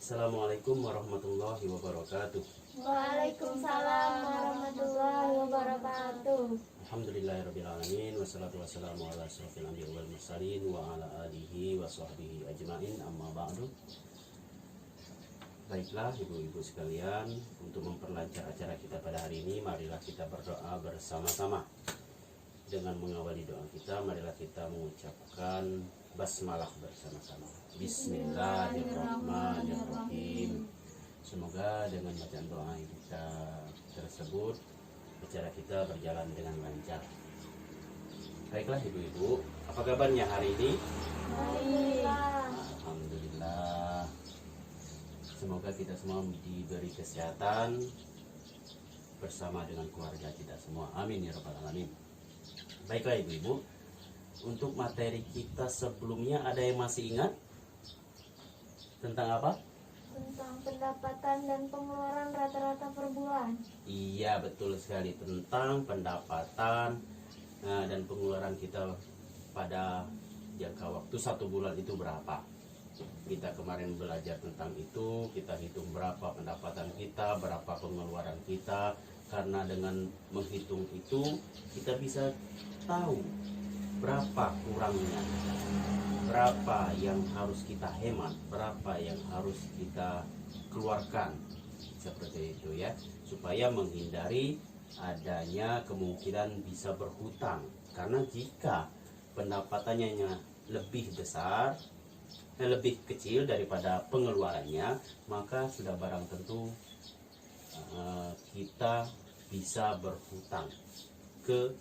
Assalamualaikum warahmatullahi wabarakatuh. Waalaikumsalam warahmatullahi wabarakatuh. Alhamdulillahirrabbilalamin. Wassalatu wassalamu ala asyrafil anbiya wal mursalin wa ala alihi wa sahbihi ajma'in, amma ba'du. Baiklah ibu-ibu sekalian, untuk memperlancar acara kita pada hari ini, marilah kita berdoa bersama-sama. Dengan mengawali doa kita, marilah kita mengucapkan basmalah bersama-sama. Bismillahirrahmanirrahim. Semoga dengan bacaan doa kita tersebut, acara kita berjalan dengan lancar. Baiklah ibu-ibu, apa kabarnya hari ini? Alhamdulillah. Alhamdulillah. Semoga kita semua diberi kesehatan bersama dengan keluarga kita semua. Amin ya rabbal alamin. Baiklah ibu-ibu, untuk materi kita sebelumnya ada yang masih ingat? Tentang apa? Tentang pendapatan dan pengeluaran rata-rata per bulan. Iya, betul sekali, tentang pendapatan dan pengeluaran kita pada jangka waktu 1 bulan itu berapa. Kita kemarin belajar tentang itu, kita hitung berapa pendapatan kita, berapa pengeluaran kita. Karena dengan menghitung itu kita bisa tahu berapa kurangnya, berapa yang harus kita hemat, berapa yang harus kita keluarkan, seperti itu ya, supaya menghindari adanya kemungkinan bisa berhutang. Karena jika pendapatannya lebih besar, lebih kecil daripada pengeluarannya, maka sudah barang tentu kita bisa berhutang ke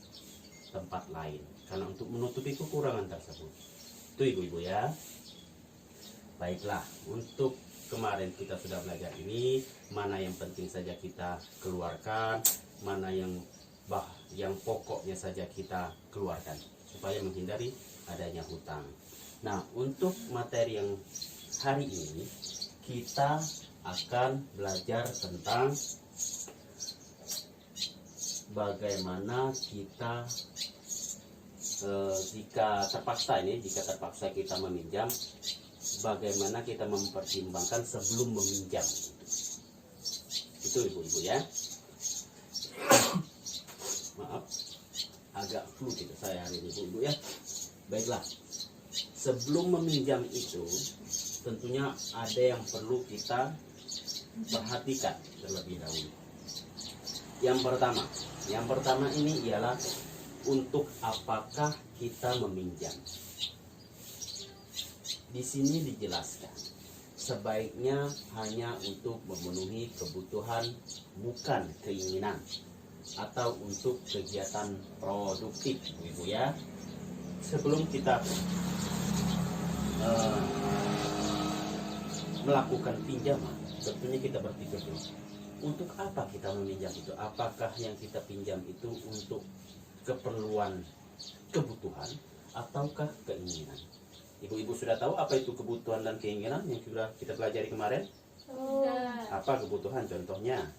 tempat lain karena untuk menutupi kekurangan tersebut. Itu ibu-ibu ya. Baiklah, untuk kemarin kita sudah belajar ini, mana yang penting saja kita keluarkan, mana yang pokoknya saja kita keluarkan supaya menghindari adanya hutang. Nah, untuk materi yang hari ini kita akan belajar tentang bagaimana kita jika terpaksa kita meminjam, bagaimana kita mempertimbangkan sebelum meminjam. Itu ibu-ibu ya. Maaf, agak flu gitu saya hari ini ibu-ibu ya. Baiklah, sebelum meminjam itu tentunya ada yang perlu kita perhatikan terlebih dahulu. Yang pertama ini ialah untuk apakah kita meminjam. Di sini dijelaskan sebaiknya hanya untuk memenuhi kebutuhan, bukan keinginan, atau untuk kegiatan produktif, ibu ya. Sebelum kita melakukan pinjaman, tentunya kita berpikir dulu, untuk apa kita meminjam itu? Apakah yang kita pinjam itu untuk keperluan, kebutuhan, ataukah keinginan? Ibu-ibu sudah tahu apa itu kebutuhan dan keinginan yang sudah kita pelajari kemarin? Apa kebutuhan contohnya?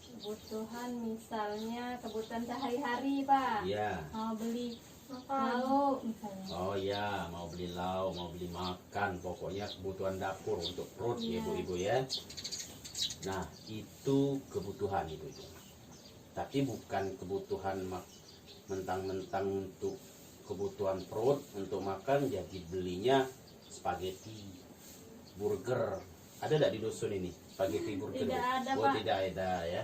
Kebutuhan misalnya kebutuhan sehari-hari, Pak. Iya. Mau beli Makan. lauk misalnya. Oh ya, mau beli lauk, mau beli makan, pokoknya kebutuhan dapur untuk perut, Iya. ibu-ibu ya. Nah, itu kebutuhan ibu-ibu. Tapi bukan kebutuhan mentang-mentang untuk kebutuhan perut untuk makan jadi belinya spaghetti, burger. Ada tidak di dusun ini spaghetti burger? Tidak ada, Oh, Pak. tidak ada ya.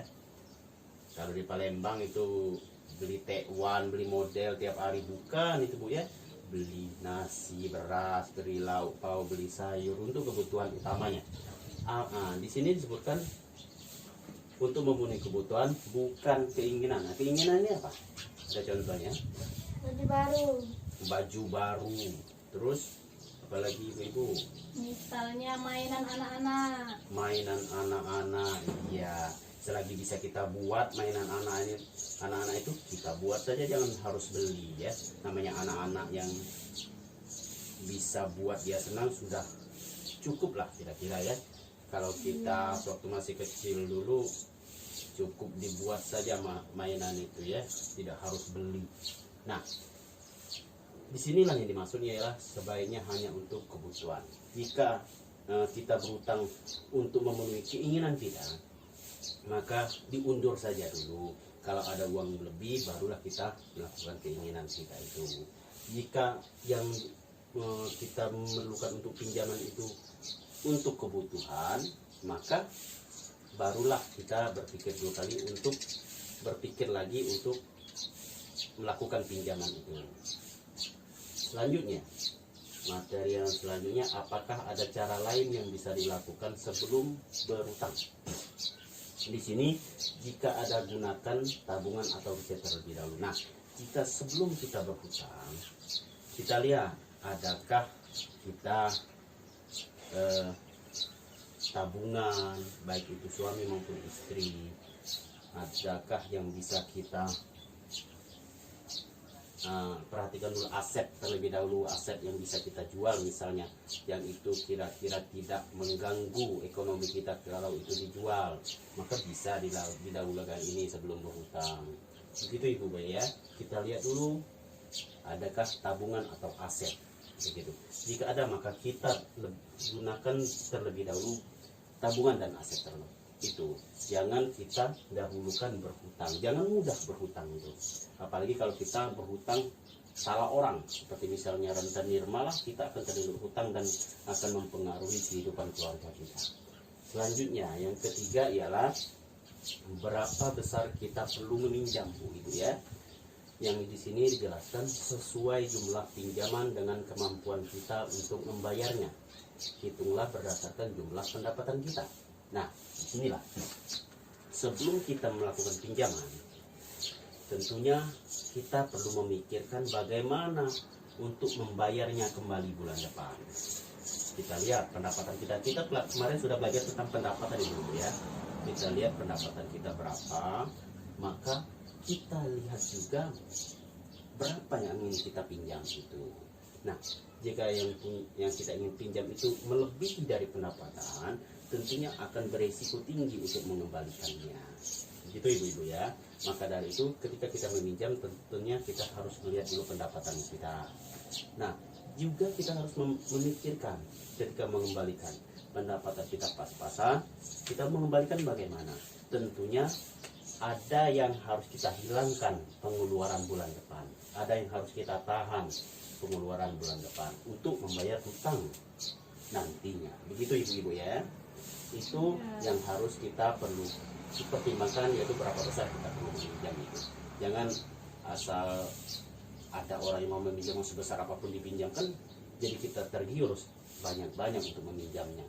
Kalau di Palembang itu beli tekwan, beli model tiap hari, bukan itu Bu ya. Beli nasi, beras, beli lauk pauk, beli sayur untuk kebutuhan utamanya. Di sini disebutkan untuk memenuhi kebutuhan, bukan keinginan. Nah, keinginannya apa? Ada contohnya. Baju baru. Baju baru. Terus apalagi ibu-ibu? Misalnya mainan anak-anak. Mainan anak-anak. Iya, selagi bisa kita buat mainan anak-anak itu kita buat saja, jangan harus beli ya. Namanya anak-anak yang bisa buat dia senang sudah cukup lah kira-kira ya. Kalau kita waktu masih kecil dulu cukup dibuat saja mainan itu ya, tidak harus beli. Nah, disinilah yang dimaksud ialah sebaiknya hanya untuk kebutuhan. Jika kita berhutang untuk memenuhi keinginan kita, maka diundur saja dulu. Kalau ada uang lebih, barulah kita melakukan keinginan kita itu. Jika yang kita memerlukan untuk pinjaman itu untuk kebutuhan, maka barulah kita berpikir dua kali untuk berpikir lagi untuk melakukan pinjaman itu. Selanjutnya, materi yang selanjutnya, apakah ada cara lain yang bisa dilakukan sebelum berhutang? Di sini, jika ada, gunakan tabungan atau riset terlebih dahulu. Nah, jika sebelum kita berhutang, kita lihat adakah kita tabungan, baik itu suami maupun istri, adakah yang bisa kita perhatikan dulu aset terlebih dahulu, aset yang bisa kita jual misalnya, yang itu kira-kira tidak mengganggu ekonomi kita. Kalau itu dijual, maka bisa didahulukan ini sebelum berhutang. Begitu Ibu Bayi ya. Kita lihat dulu adakah tabungan atau aset begitu. Jika ada, maka kita gunakan terlebih dahulu tabungan dan aset terlebih itu. Jangan kita dahulukan berhutang, jangan mudah berhutang itu, apalagi kalau kita berhutang salah orang, seperti misalnya rentenir, malah kita akan terlilit hutang dan akan mempengaruhi kehidupan keluarga kita. Selanjutnya yang ketiga ialah berapa besar kita perlu meminjam Bu Ibu ya. Yang di sini dijelaskan sesuai jumlah pinjaman dengan kemampuan kita untuk membayarnya. Hitunglah berdasarkan jumlah pendapatan kita. Nah, inilah sebelum kita melakukan pinjaman, tentunya kita perlu memikirkan bagaimana untuk membayarnya kembali bulan depan. Kita lihat pendapatan kita kemarin sudah belajar tentang pendapatan Ibu ya. Kita lihat pendapatan kita berapa, maka kita lihat juga berapa yang ingin kita pinjam itu. Nah, jika yang kita ingin pinjam itu melebihi dari pendapatan, tentunya akan beresiko tinggi untuk mengembalikannya. Begitu Ibu-ibu ya. Maka dari itu ketika kita meminjam, tentunya kita harus melihat dulu pendapatan kita. Nah, juga kita harus memikirkan ketika mengembalikan, pendapatan kita pas-pasan, kita mengembalikan bagaimana. Tentunya ada yang harus kita hilangkan pengeluaran bulan depan, ada yang harus kita tahan pengeluaran bulan depan untuk membayar hutang nantinya. Begitu Ibu-ibu ya. Itu yang harus kita perlu pertimbangkan, yaitu berapa besar kita perlu meminjam itu. Jangan asal ada orang yang mau meminjam sebesar apapun dipinjamkan, jadi kita tergiur banyak-banyak untuk meminjamnya.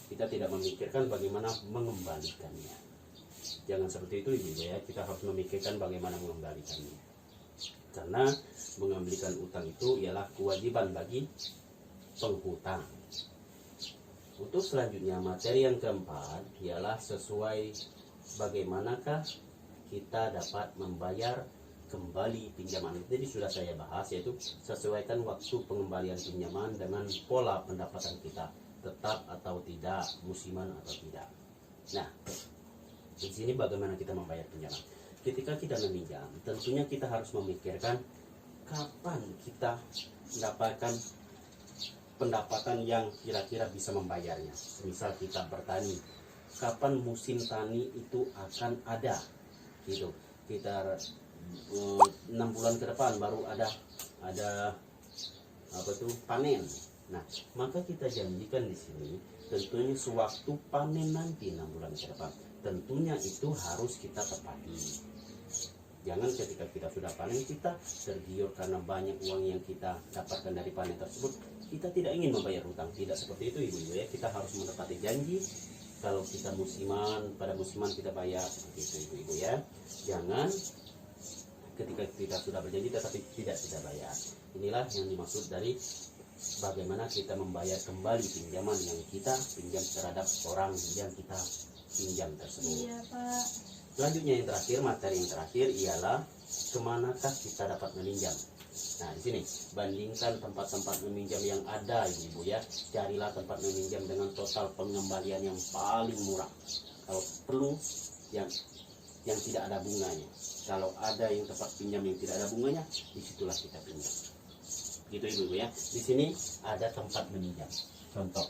Kita tidak memikirkan bagaimana mengembalikannya. Jangan seperti itu Ibu ya. Kita harus memikirkan bagaimana mengembalikannya. Karena mengembalikan utang itu ialah kewajiban bagi penghutang. Untuk selanjutnya, materi yang keempat ialah sesuai bagaimanakah kita dapat membayar kembali pinjaman. Jadi sudah saya bahas, yaitu sesuaikan waktu pengembalian pinjaman dengan pola pendapatan kita, tetap atau tidak, musiman atau tidak. Nah, di sini bagaimana kita membayar pinjaman. Ketika kita meminjam, tentunya kita harus memikirkan kapan kita mendapatkan pendapatan yang kira-kira bisa membayarnya. Misal kita bertani, kapan musim tani itu akan ada, gitu. Kita 6 bulan ke depan baru ada panen. Nah, maka kita janjikan di sini tentunya sewaktu panen nanti 6 bulan ke depan, tentunya itu harus kita tepati. Jangan ketika kita sudah panen kita tergiur karena banyak uang yang kita dapatkan dari panen tersebut, kita tidak ingin membayar hutang. Tidak seperti itu Ibu-ibu ya. Kita harus menepati janji. Kalau kita pada musiman kita bayar, seperti itu Ibu-ibu ya. Jangan ketika kita sudah berjanji tetapi tidak bayar. Inilah yang dimaksud dari bagaimana kita membayar kembali pinjaman yang kita pinjam terhadap orang yang kita pinjam tersebut. Iya Pak. Selanjutnya yang terakhir, materi yang terakhir ialah kemanakah kita dapat meminjam. Nah, di sini bandingkan tempat-tempat meminjam yang ada Ibu ya. Carilah tempat meminjam dengan total pengembalian yang paling murah. Kalau perlu yang tidak ada bunganya. Kalau ada yang tempat pinjam yang tidak ada bunganya, disitulah kita pinjam. Gitu Ibu ya. Di sini ada tempat meminjam. Contoh,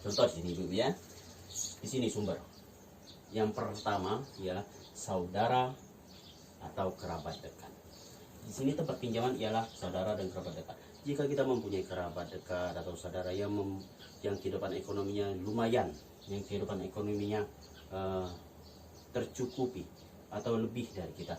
Contoh di sini Ibu ya. Di sini sumber. Yang pertama ialah saudara atau kerabat dekat. Di sini tempat pinjaman ialah saudara dan kerabat dekat. Jika kita mempunyai kerabat dekat atau saudara yang kehidupan ekonominya lumayan, yang kehidupan ekonominya tercukupi atau lebih dari kita,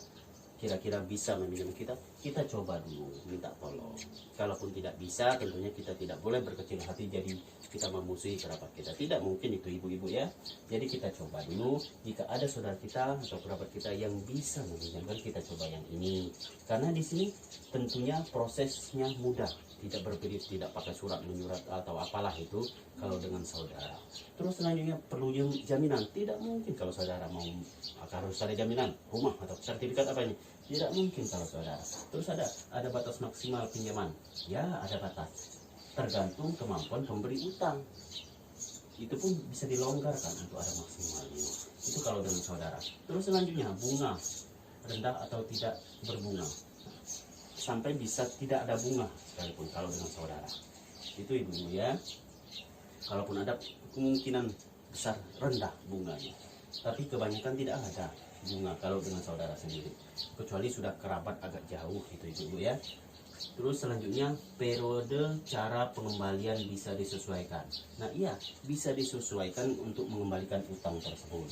kira-kira bisa meminjam kita, kita coba dulu minta tolong. Kalaupun tidak bisa, tentunya kita tidak boleh berkecil hati jadi kita memusuhi kerabat kita. Tidak mungkin itu ibu-ibu ya. Jadi kita coba dulu, jika ada saudara kita atau kerabat kita yang bisa meminjamkan, kita coba yang ini. Karena di sini tentunya prosesnya mudah, tidak berbelit, tidak pakai surat menyurat atau apalah itu kalau dengan saudara. Terus selanjutnya perlu jaminan. Tidak mungkin kalau saudara mau harus ada jaminan rumah atau sertifikat apa ini. Tidak mungkin kalau saudara. Terus ada batas maksimal pinjaman. Ya, ada batas. Tergantung kemampuan pemberi utang. Itu pun bisa dilonggarkan untuk ada maksimalnya. Itu kalau dengan saudara. Terus selanjutnya bunga rendah atau tidak berbunga. Sampai bisa tidak ada bunga sekalipun kalau dengan saudara. Itu ibu ya. Kalaupun ada kemungkinan besar rendah bunganya. Tapi kebanyakan tidak ada bunga kalau dengan saudara sendiri. Kecuali sudah kerabat agak jauh itu ibu ya. Terus selanjutnya periode cara pengembalian bisa disesuaikan. Nah iya, bisa disesuaikan untuk mengembalikan utang tersebut.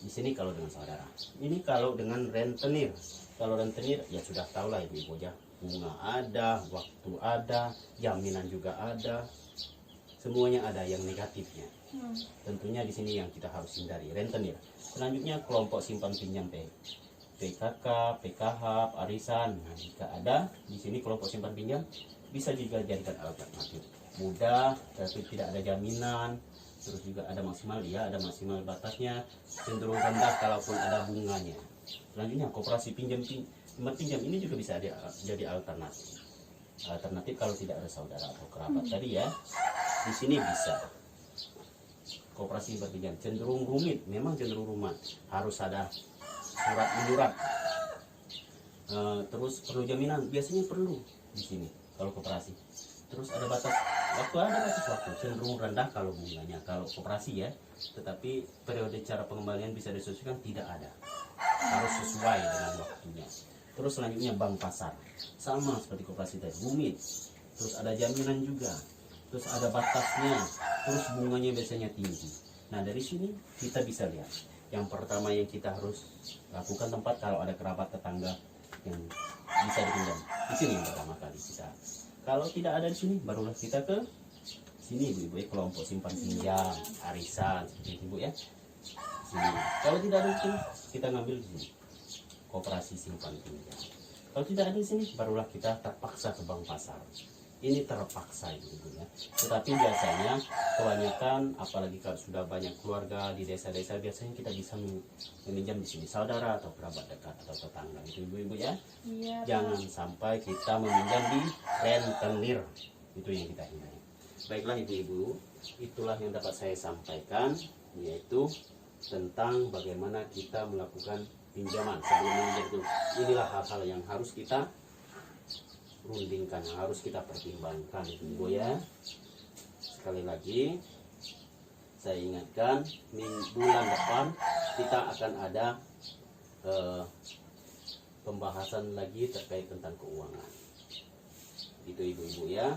Di sini kalau dengan saudara. Ini kalau dengan rentenir. Kalau rentenir ya sudah tahu lah ibu-ibu ya. Bunga ada, waktu ada, jaminan juga ada. Semuanya ada yang negatifnya. Tentunya di sini yang kita harus hindari rentenir. Selanjutnya kelompok simpan pinjam PKK, PKH, arisan. Nah, jika ada di sini kelompok simpan pinjam bisa juga jadikan alternatif. Mudah tapi tidak ada jaminan. Terus juga ada maksimal, ya ada maksimal batasnya, cenderung rendah kalaupun ada bunganya. Selanjutnya koperasi pinjam ini juga bisa jadi alternatif. Alternatif kalau tidak ada saudara atau kerabat tadi ya. Di sini bisa. Koperasi berpinjam cenderung rumit, memang cenderung rumit. Harus ada surat menyurat. Terus perlu jaminan, biasanya perlu di sini kalau koperasi. Terus ada batas waktu, cenderung rendah kalau bunganya kalau koperasi ya. Tetapi periode cara pengembalian bisa disesuaikan, tidak ada. Harus sesuai dengan waktunya. Terus selanjutnya bank pasar, sama seperti koperasi tadi, rumit. Terus ada jaminan juga. Terus ada batasnya. Terus bunganya biasanya tinggi. Nah dari sini kita bisa lihat. Yang pertama yang kita harus lakukan tempat kalau ada kerabat tetangga yang bisa dipinjam. Di sini yang pertama kali kita. Kalau tidak ada di sini, barulah kita ke sini ibu-ibu ya, kelompok simpan pinjam, arisan seperti itu ibu ya. Sini. Kalau tidak ada di sini, kita ngambil di sini. Koperasi simpan pinjam. Kalau tidak ada di sini, barulah kita terpaksa ke bank pasar. Ini terpaksa ibu ya. Tetapi biasanya kebanyakan, apalagi kalau sudah banyak keluarga di desa-desa, biasanya kita bisa meminjam di sini saudara atau kerabat dekat atau tetangga itu ibu-ibu ya. Iya, Jangan sampai kita meminjam di rentenir, itu yang kita hindari. Baiklah ibu-ibu, itulah yang dapat saya sampaikan, yaitu tentang bagaimana kita melakukan pinjaman sebelum meminjam itu. Inilah hal-hal yang harus kita rundingkan, yang harus kita pertimbangkan ibu ya. Sekali lagi saya ingatkan, bulan depan kita akan ada pembahasan lagi terkait tentang keuangan. Itu ibu-ibu ya.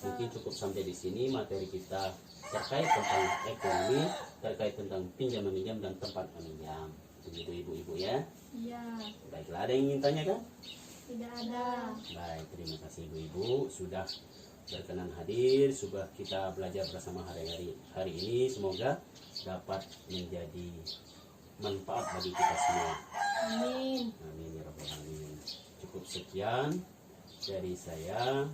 Mungkin cukup sampai di sini materi kita terkait tentang ekonomi, terkait tentang pinjam meminjam dan tempat meminjam. Begitu ibu-ibu ya. Iya. Baiklah, ada yang ingin tanyakan? Tidak ada. Baik, terima kasih ibu-ibu sudah berkenan hadir, sudah kita belajar bersama hari ini. Semoga dapat menjadi manfaat bagi kita semua. Amin. Amin ya rabbal alamin. Cukup sekian dari saya.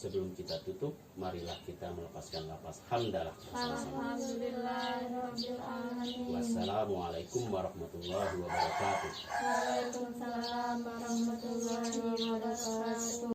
Sebelum kita tutup, marilah kita melepaskan lapas hamdalah bersama-sama. Alhamdulillahirabbil alamin. Wassalamualaikum warahmatullahi wabarakatuh. Waalaikumsalam warahmatullahi wabarakatuh.